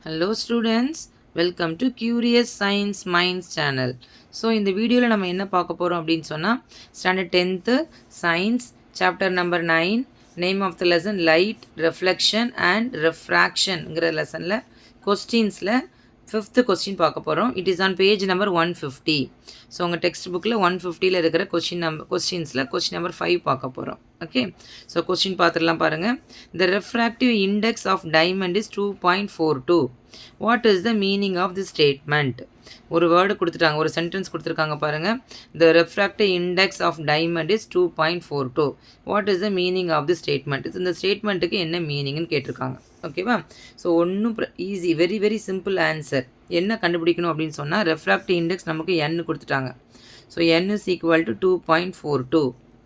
Hello students, welcome to Curious Science Minds channel. So இந்த வீடியோவில் நம்ம என்ன பார்க்க போகிறோம் அப்படின்னு சொன்னால் standard 10th science chapter number 9 name of the lesson light reflection and ரெஃப்ராக்ஷன்ங்கிற லெசனில் கொஸ்டின்ஸில் 5th கொஸ்டின் பார்க்க போகிறோம். It is on page number 150. So உங்கள் டெக்ஸ்ட் புக்கில் 150ல் இருக்கிற கொஸ்டின்ஸில் கொஸ்டின் நம்பர் 5 பார்க்க போகிறோம். ஓகே, ஸோ கொஸ்டின் பார்த்துடலாம் பாருங்கள். த refractive index of diamond is 2.42. What is the meaning of the statement? ஒரு வேர்டு கொடுத்துட்டாங்க, ஒரு சென்டென்ஸ் கொடுத்துருக்காங்க பாருங்கள். த refractive index of diamond is 2.42. What is the meaning of the ஸ்டேட்மெண்ட்? இந்த ஸ்டேட்மெண்ட்டுக்கு என்ன மீனிங்னு கேட்டிருக்காங்க. ஓகேவா? ஸோ ஒன்றும் easy, very very simple answer. என்ன கண்டுபிடிக்கணும் அப்படின்னு சொன்னால் ரெஃப்ராக்டிவ் இண்டெக்ஸ் நமக்கு n கொடுத்துட்டாங்க. So n is equal to 2.42.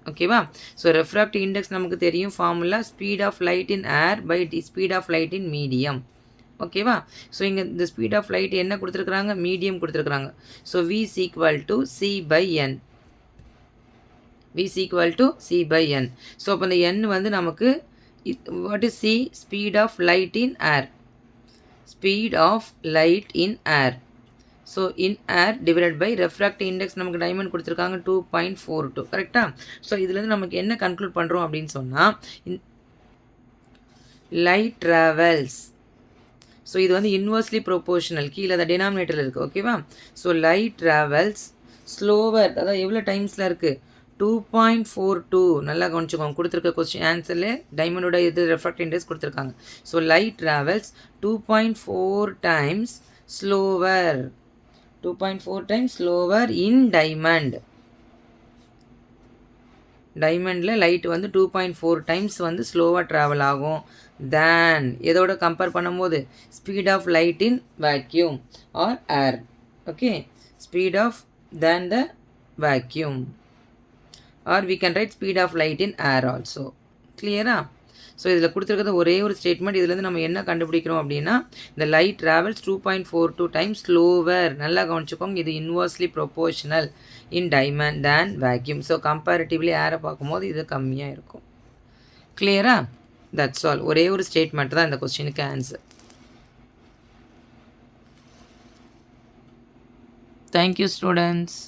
ஓகேவா? ஸோ ரெஃப்ராக்டிவ் இண்டெக்ஸ் நமக்கு தெரியும், formula speed of light in air by speed of light in medium. ஓகேவா? ஸோ இங்கே இந்த ஸ்பீட் ஆஃப் லைட் என்ன கொடுத்துருக்குறாங்க? மீடியம் கொடுத்துருக்குறாங்க. So v is equal to c by n. v is equal to c by n. So அப்போ இந்த n வந்து நமக்கு what is c? Speed of light in air. Speed of light in air. So in air divided by refractive index நமக்கு diamond கொடுத்துருக்காங்க 2.42. கரெக்டா? So இதுலேருந்து நமக்கு என்ன கன்க்ளூட் பண்ணுறோம் அப்படின்னு சொன்னால் light travels. ஸோ இது வந்து இன்வர்ஸ்லி ப்ரொபோர்ஷனல், கீழே அந்த டினாமினேட்டரில் இருக்குது. ஓகேவா? ஸோ லைட் ட்ராவல்ஸ் ஸ்லோவர், அதாவது எவ்வளோ டைம்ஸில் இருக்குது? 2.42. நல்லா கவனிச்சுக்கோங்க, கொடுத்துருக்க கொஸ்டின் ஆன்சரில் டைமண்டோட இது ரெஃப்ராக்டிவ் இண்டெக்ஸ் கொடுத்துருக்காங்க. So light travels 2.4 times slower, 2.4 times slower in diamond. டைமண்டில் லைட் வந்து 2.4 டைம்ஸ் வந்து ஸ்லோவாக ட்ராவல் ஆகும் தேன் எதோட கம்பேர் பண்ணும்போது speed of light in vacuum or air. Okay, speed of than the vacuum or we can write speed of light in air also. கிளியரா? So இதில் கொடுத்துருக்கிறது ஒரே ஒரு ஸ்டேட்மெண்ட். இதுலேருந்து நம்ம என்ன கண்டுபிடிக்கிறோம் அப்படின்னா இந்த லைட் ட்ராவல்ஸ் 2.42 டைம்ஸ் ஸ்லோவர். நல்லா கவனிச்சுக்கோங்க, இது இன்வர்ஸ்லி ப்ரொபோர்ஷனல் இன் டைமண்ட் தேன் வேக்யூம். ஸோ கம்பேரிட்டிவ்லி ஏரை பார்க்கும்போது இது கம்மியாக இருக்கும். கிளியரா? That's all. ஒரே ஒரு ஸ்டேட்மெண்ட் தான் இந்த கொஸ்டினுக்கு ஆன்சர். Thank you students.